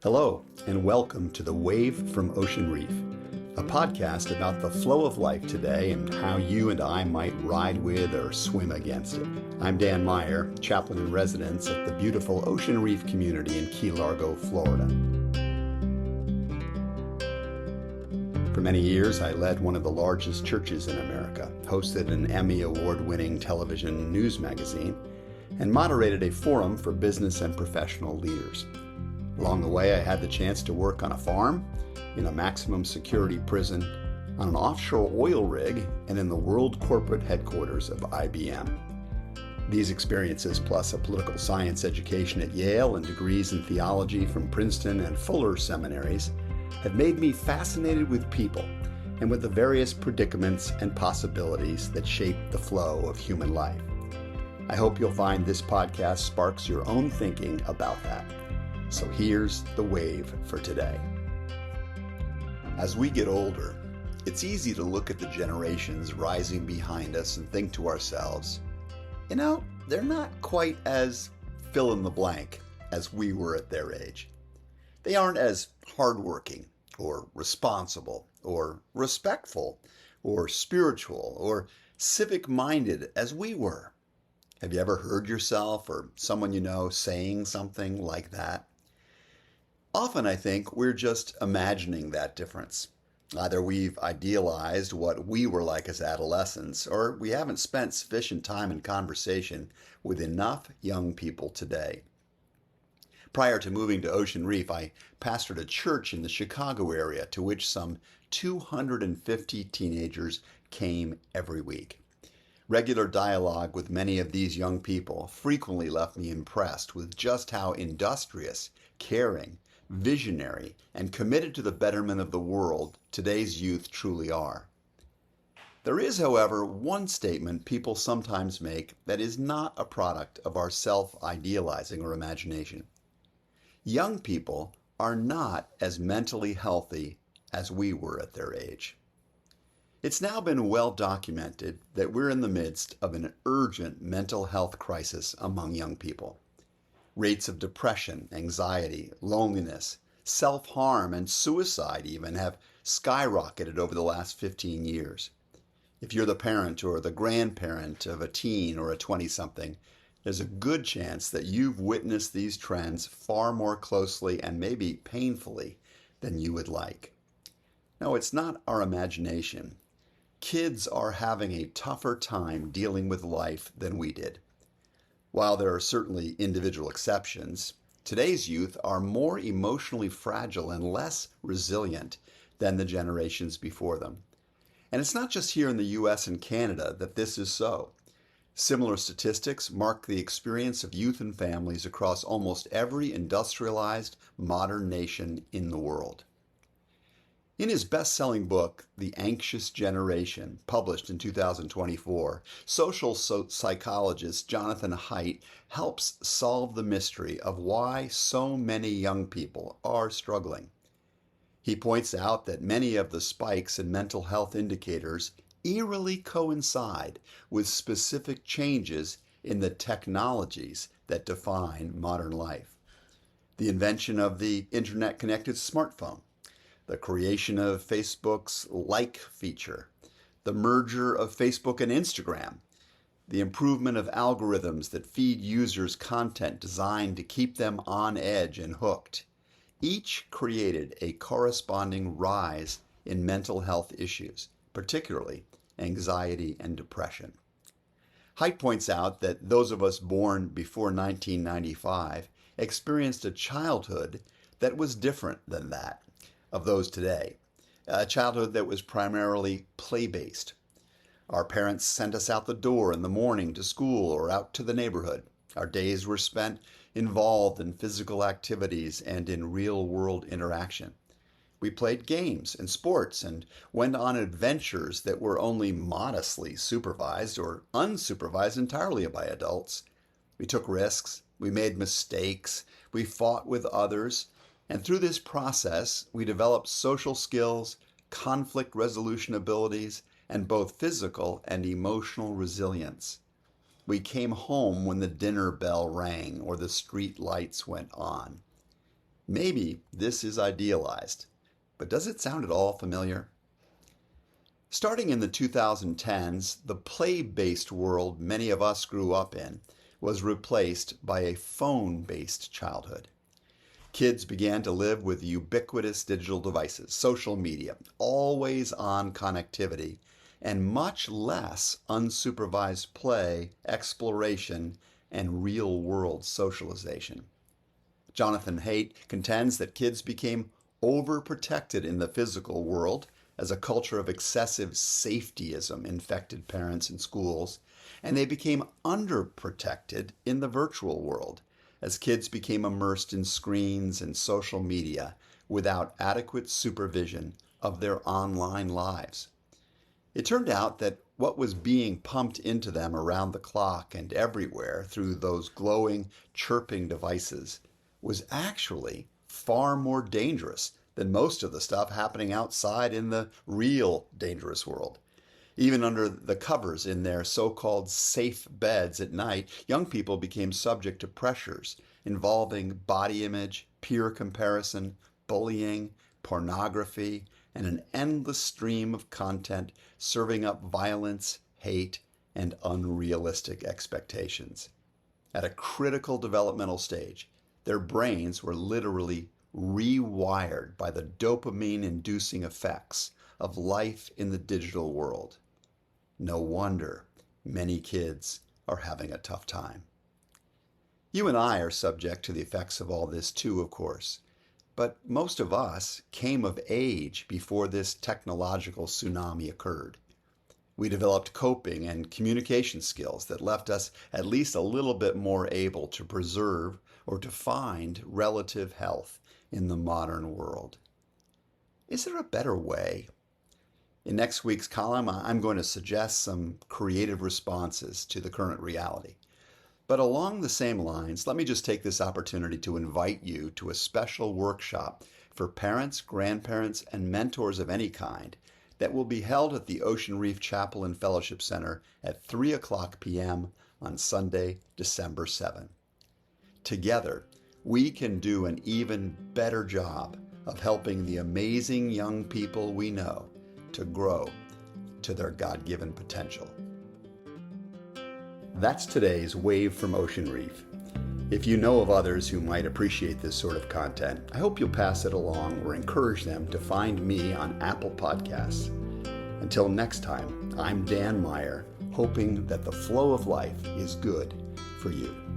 Hello, and welcome to The Wave from Ocean Reef, a podcast about the flow of life today and how you and I might ride with or swim against it. I'm Dan Meyer, Chaplain-in-Residence at the beautiful Ocean Reef community in Key Largo, Florida. For many years, I led one of the largest churches in America, hosted an Emmy Award-winning television news magazine, and moderated a forum for business and professional leaders. Along the way, I had the chance to work on a farm, in a maximum security prison, on an offshore oil rig, and in the world corporate headquarters of IBM. These experiences, plus a political science education at Yale and degrees in theology from Princeton and Fuller seminaries, have made me fascinated with people and with the various predicaments and possibilities that shape the flow of human life. I hope you'll find this podcast sparks your own thinking about that. So here's the wave for today. As we get older, it's easy to look at the generations rising behind us and think to ourselves, they're not quite as fill in the blank as we were at their age. They aren't as hardworking or responsible or respectful or spiritual or civic-minded as we were. Have you ever heard yourself or someone you know saying something like that? Often I think we're just imagining that difference. Either we've idealized what we were like as adolescents, or we haven't spent sufficient time in conversation with enough young people today. Prior to moving to Ocean Reef, I pastored a church in the Chicago area to which some 250 teenagers came every week. Regular dialogue with many of these young people frequently left me impressed with just how industrious, caring, visionary, and committed to the betterment of the world today's youth truly are. There is, however, one statement people sometimes make that is not a product of our self-idealizing or imagination. Young people are not as mentally healthy as we were at their age. It's now been well documented that we're in the midst of an urgent mental health crisis among young people. Rates of depression, anxiety, loneliness, self-harm, and suicide even have skyrocketed over the last 15 years. If you're the parent or the grandparent of a teen or a 20-something, there's a good chance that you've witnessed these trends far more closely and maybe painfully than you would like. No, it's not our imagination. Kids are having a tougher time dealing with life than we did. While there are certainly individual exceptions, today's youth are more emotionally fragile and less resilient than the generations before them. And it's not just here in the US and Canada that this is so. Similar statistics mark the experience of youth and families across almost every industrialized modern nation in the world. In his best-selling book, The Anxious Generation, published in 2024, social psychologist Jonathan Haidt helps solve the mystery of why so many young people are struggling. He points out that many of the spikes in mental health indicators eerily coincide with specific changes in the technologies that define modern life. The invention of the internet-connected smartphone, the creation of Facebook's like feature, the merger of Facebook and Instagram, the improvement of algorithms that feed users content designed to keep them on edge and hooked, each created a corresponding rise in mental health issues, particularly anxiety and depression. Haidt points out that those of us born before 1995 experienced a childhood that was different than that of those today, a childhood that was primarily play-based. Our parents sent us out the door in the morning to school or out to the neighborhood. Our days were spent involved in physical activities and in real-world interaction. We played games and sports and went on adventures that were only modestly supervised or unsupervised entirely by adults. We took risks, we made mistakes, we fought with others, and through this process, we developed social skills, conflict resolution abilities, and both physical and emotional resilience. We came home when the dinner bell rang or the street lights went on. Maybe this is idealized, but does it sound at all familiar? Starting in the 2010s, the play-based world many of us grew up in was replaced by a phone-based childhood. Kids began to live with ubiquitous digital devices, social media, always-on connectivity, and much less unsupervised play, exploration, and real-world socialization. Jonathan Haidt contends that kids became overprotected in the physical world as a culture of excessive safetyism infected parents and schools, and they became underprotected in the virtual world as kids became immersed in screens and social media without adequate supervision of their online lives. It turned out that what was being pumped into them around the clock and everywhere through those glowing, chirping devices was actually far more dangerous than most of the stuff happening outside in the real dangerous world. Even under the covers in their so-called safe beds at night, young people became subject to pressures involving body image, peer comparison, bullying, pornography, and an endless stream of content serving up violence, hate, and unrealistic expectations. At a critical developmental stage, their brains were literally rewired by the dopamine-inducing effects of life in the digital world. No wonder many kids are having a tough time. You and I are subject to the effects of all this too, of course, but most of us came of age before this technological tsunami occurred. We developed coping and communication skills that left us at least a little bit more able to preserve or to find relative health in the modern world. Is there a better way? In next week's column, I'm going to suggest some creative responses to the current reality. But along the same lines, let me just take this opportunity to invite you to a special workshop for parents, grandparents, and mentors of any kind that will be held at the Ocean Reef Chapel and Fellowship Center at 3:00 p.m. on Sunday, December 7. Together, we can do an even better job of helping the amazing young people we know to grow to their God-given potential. That's today's Wave from Ocean Reef. If you know of others who might appreciate this sort of content, I hope you'll pass it along or encourage them to find me on Apple Podcasts. Until next time, I'm Dan Meyer, hoping that the flow of life is good for you.